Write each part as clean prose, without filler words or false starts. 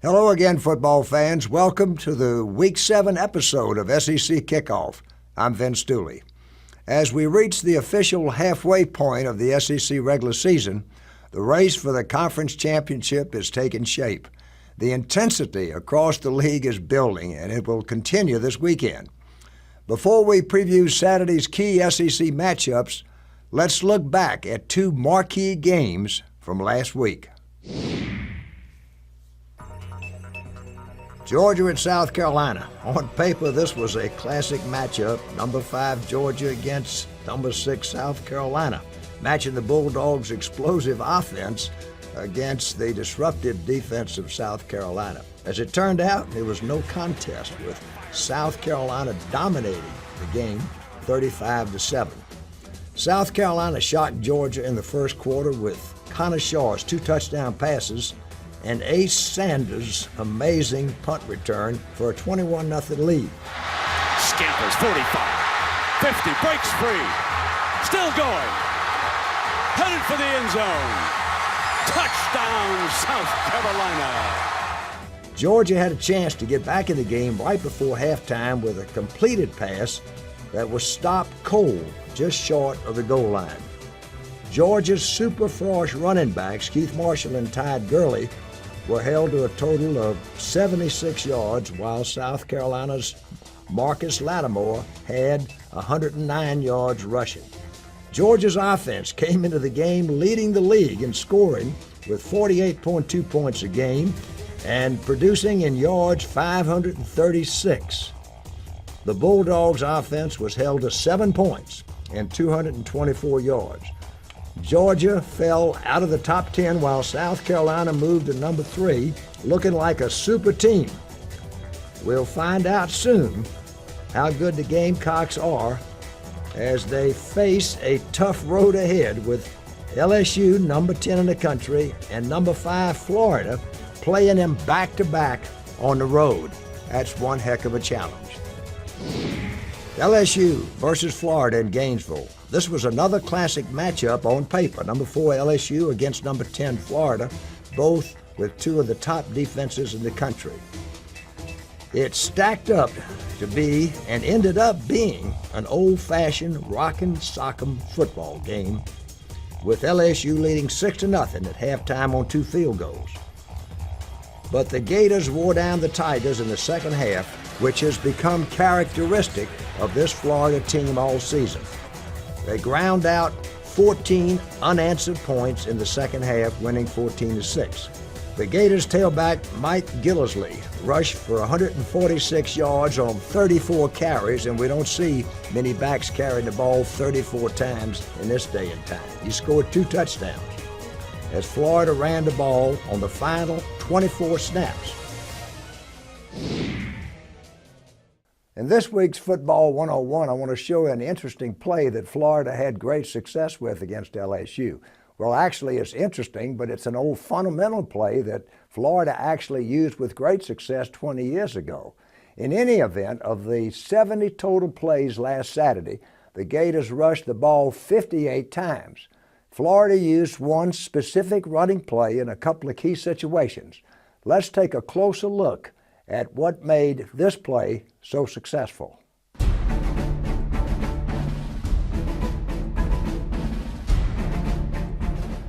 Hello again, football fans. Welcome to the Week 7 episode of SEC Kickoff. I'm Vince Dooley. As we reach the official halfway point of the SEC regular season, the race for the conference championship is taking shape. The intensity across the league is building, and it will continue this weekend. Before we preview Saturday's key SEC matchups, let's look back at two marquee games from last week. Georgia at South Carolina. On paper, this was a classic matchup, number 5 Georgia against number 6 South Carolina, matching the Bulldogs' explosive offense against the disruptive defense of South Carolina. As it turned out, there was no contest, with South Carolina dominating the game 35-7. South Carolina shocked Georgia in the first quarter with Connor Shaw's 2 touchdown passes and Ace Sanders' amazing punt return for a 21-0 lead. Scampers 45, 50, breaks free, still going, headed for the end zone. Touchdown, South Carolina. Georgia had a chance to get back in the game right before halftime with a completed pass that was stopped cold just short of the goal line. Georgia's super frosh running backs, Keith Marshall and Tide Gurley, were held to a total of 76 yards, while South Carolina's Marcus Lattimore had 109 yards rushing. Georgia's offense came into the game leading the league in scoring with 48.2 points a game and producing in yards 536. The Bulldogs' offense was held to 7 points and 224 yards. Georgia fell out of the top 10 while South Carolina moved to number 3, looking like a super team. We'll find out soon how good the Gamecocks are as they face a tough road ahead with LSU, number 10 in the country, and number 5 Florida playing them back-to-back on the road. That's one heck of a challenge. LSU versus Florida in Gainesville. This was another classic matchup on paper. Number 4 LSU against number 10 Florida, both with 2 of the top defenses in the country. It stacked up to be and ended up being an old-fashioned rockin' sock'em football game, with LSU leading 6-0 at halftime on 2 field goals. But the Gators wore down the Tigers in the second half, which has become characteristic of this Florida team all season. They ground out 14 unanswered points in the second half, winning 14-6. The Gators tailback Mike Gillisley rushed for 146 yards on 34 carries, and we don't see many backs carrying the ball 34 times in this day and time. He scored 2 touchdowns as Florida ran the ball on the final 24 snaps. In this week's Football 101, I want to show you an interesting play that Florida had great success with against LSU. Well, actually, it's interesting, but it's an old fundamental play that Florida actually used with great success 20 years ago. In any event, of the 70 total plays last Saturday, the Gators rushed the ball 58 times. Florida used one specific running play in a couple of key situations. Let's take a closer look at what made this play so successful.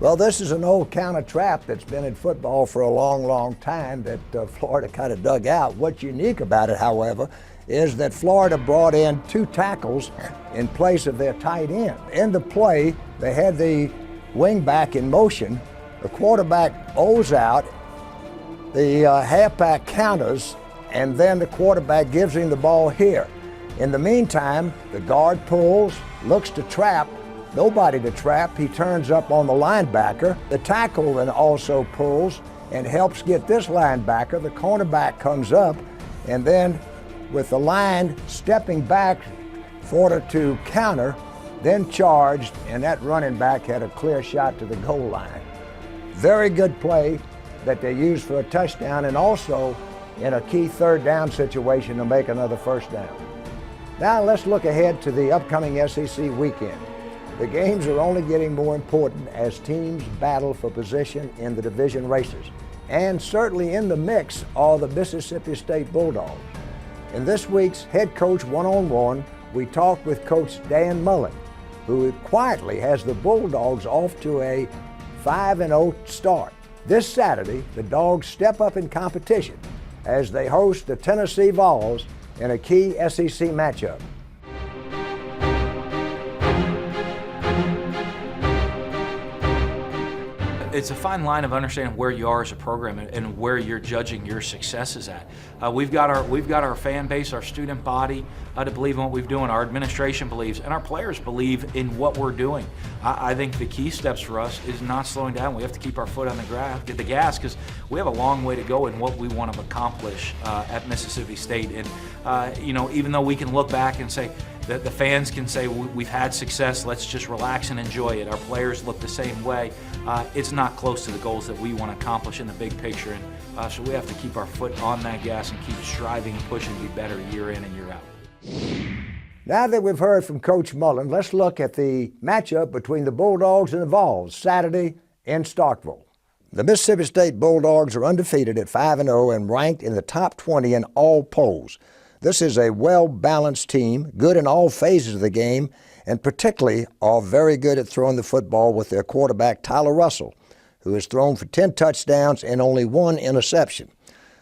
Well, this is an old counter trap that's been in football for a long, long time that Florida kind of dug out. What's unique about it, however, is that Florida brought in 2 tackles in place of their tight end. In the play, they had the wingback in motion. The quarterback bowls out, the halfback counters, and then the quarterback gives him the ball here. In the meantime, the guard pulls, looks to trap, nobody to trap. He turns up on the linebacker. The tackle then also pulls and helps get this linebacker. The cornerback comes up, and then with the line stepping back for order to counter, then charged, and that running back had a clear shot to the goal line. Very good play that they used for a touchdown, and also in a key 3rd down situation to make another 1st down. Now let's look ahead to the upcoming SEC weekend. The games are only getting more important as teams battle for position in the division races. and certainly in the mix are the Mississippi State Bulldogs. In this week's Head Coach One-on-One, we talked with Coach Dan Mullen, who quietly has the Bulldogs off to a 5-0 start. This Saturday, the Dogs step up in competition as they host the Tennessee Vols in a key SEC matchup. It's a fine line of understanding where you are as a program and where you're judging your successes at. We've got our fan base, our student body to believe in what we're doing. Our administration believes, and our players believe in what we're doing. I think the key steps for us is not slowing down. We have to keep our foot on the gas, because we have a long way to go in what we want to accomplish at Mississippi State. And even though we can look back and say, that the fans can say we've had success, let's just relax and enjoy it. Our players look the same way. It's not close to the goals that we want to accomplish in the big picture, and so we have to keep our foot on that gas and keep striving and pushing to be better year in and year out. Now that we've heard from Coach Mullen, let's look at the matchup between the Bulldogs and the Vols Saturday in Starkville. The Mississippi State Bulldogs are undefeated at 5-0 and ranked in the top 20 in all polls. This is a well-balanced team, good in all phases of the game, and particularly are very good at throwing the football with their quarterback, Tyler Russell, who has thrown for 10 touchdowns and only 1 interception.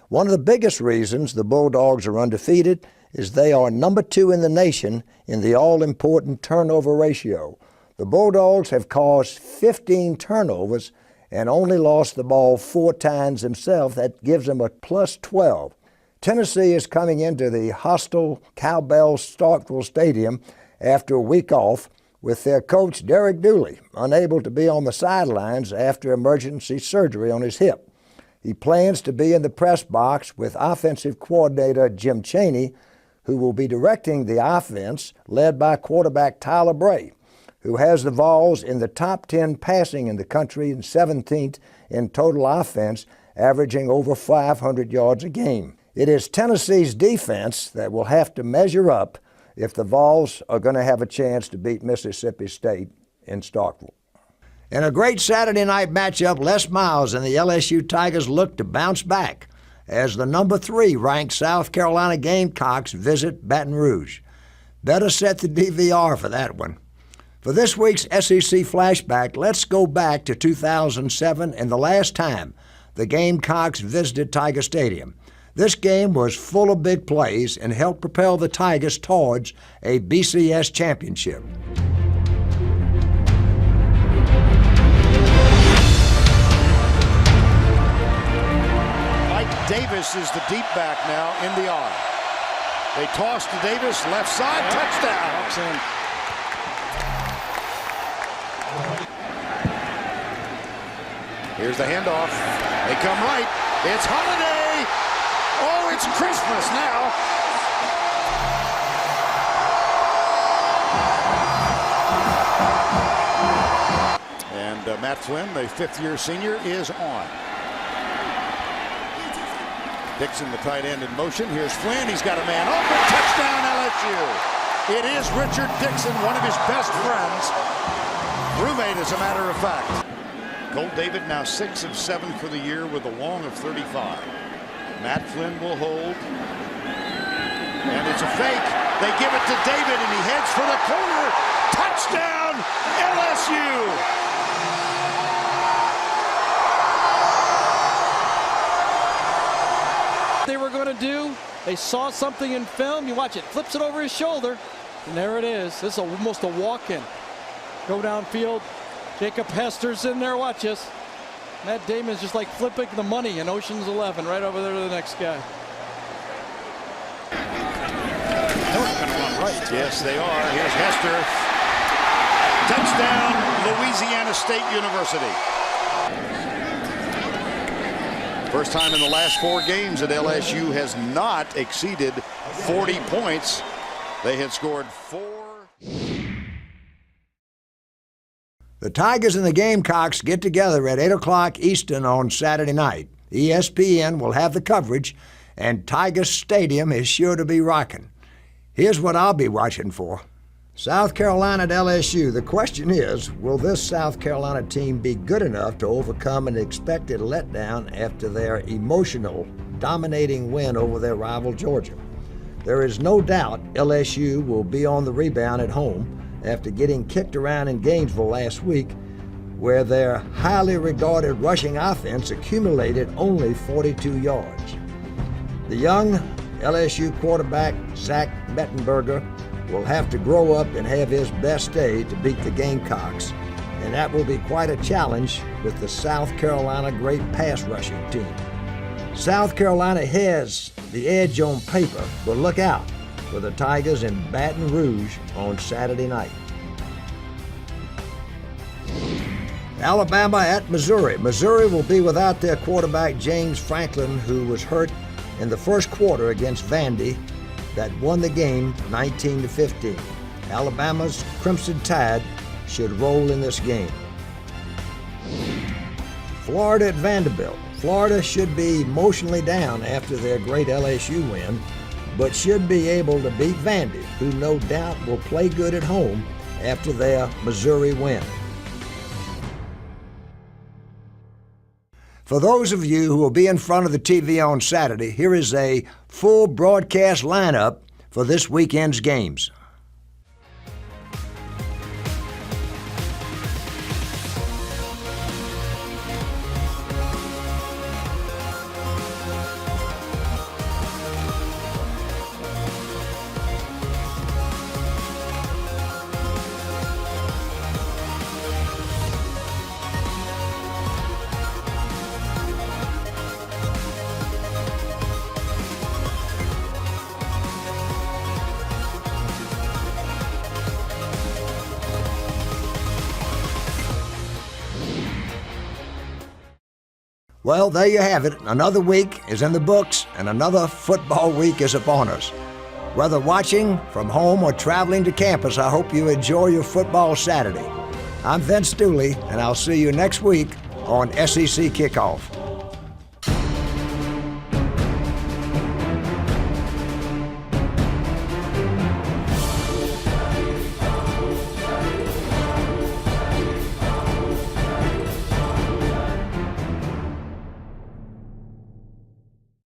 One of the biggest reasons the Bulldogs are undefeated is they are number 2 in the nation in the all-important turnover ratio. The Bulldogs have caused 15 turnovers and only lost the ball 4 times themselves. That gives them a plus 12. Tennessee is coming into the hostile Cowbell Starkville Stadium after a week off with their coach, Derek Dooley, unable to be on the sidelines after emergency surgery on his hip. He plans to be in the press box with offensive coordinator Jim Chaney, who will be directing the offense led by quarterback Tyler Bray, who has the Vols in the top 10 passing in the country and 17th in total offense, averaging over 500 yards a game. It is Tennessee's defense that will have to measure up if the Vols are going to have a chance to beat Mississippi State in Starkville. In a great Saturday night matchup, Les Miles and the LSU Tigers look to bounce back as the number 3 ranked South Carolina Gamecocks visit Baton Rouge. Better set the DVR for that one. For this week's SEC Flashback, let's go back to 2007 and the last time the Gamecocks visited Tiger Stadium. This game was full of big plays and helped propel the Tigers towards a BCS championship. Mike Davis is the deep back now in the arm. They toss to Davis, left side, touchdown. Here's the handoff. They come right. It's Holiday. Oh, it's Christmas now. And Matt Flynn, the 5th-year senior, is on. Dixon, the tight end, in motion. Here's Flynn. He's got a man open. Touchdown, LSU. It is Richard Dixon, one of his best friends. Roommate, as a matter of fact. Colt David now 6 of 7 for the year with a long of 35. Matt Flynn will hold. And it's a fake. They give it to David, and he heads for the corner. Touchdown, LSU. They were going to do. They saw something in film. You watch it. Flips it over his shoulder. And there it is. This is almost a walk-in. Go downfield. Jacob Hester's in there. Watch this. Matt Damon's just like flipping the money in Ocean's 11 right over there to the next guy. Right. Yes, they are. Here's Hester. Touchdown, Louisiana State University. First time in the last 4 games that LSU has not exceeded 40 points. They had scored 4. The Tigers and the Gamecocks get together at 8 o'clock Eastern on Saturday night. ESPN will have the coverage, and Tiger Stadium is sure to be rocking. Here's what I'll be watching for. South Carolina at LSU. The question is, will this South Carolina team be good enough to overcome an expected letdown after their emotional, dominating win over their rival Georgia? There is no doubt LSU will be on the rebound at home after getting kicked around in Gainesville last week, where their highly regarded rushing offense accumulated only 42 yards. The young LSU quarterback, Zach Mettenberger, will have to grow up and have his best day to beat the Gamecocks, and that will be quite a challenge with the South Carolina great pass rushing team. South Carolina has the edge on paper, but look out for the Tigers in Baton Rouge on Saturday night. Alabama at Missouri. Missouri will be without their quarterback James Franklin, who was hurt in the first quarter against Vandy that won the game 19-15. Alabama's Crimson Tide should roll in this game. Florida at Vanderbilt. Florida should be emotionally down after their great LSU win, but should be able to beat Vandy, who no doubt will play good at home after their Missouri win. For those of you who will be in front of the TV on Saturday, here is a full broadcast lineup for this weekend's games. Well, there you have it. Another week is in the books, and another football week is upon us. Whether watching from home or traveling to campus, I hope you enjoy your football Saturday. I'm Vince Dooley, and I'll see you next week on SEC Kickoff.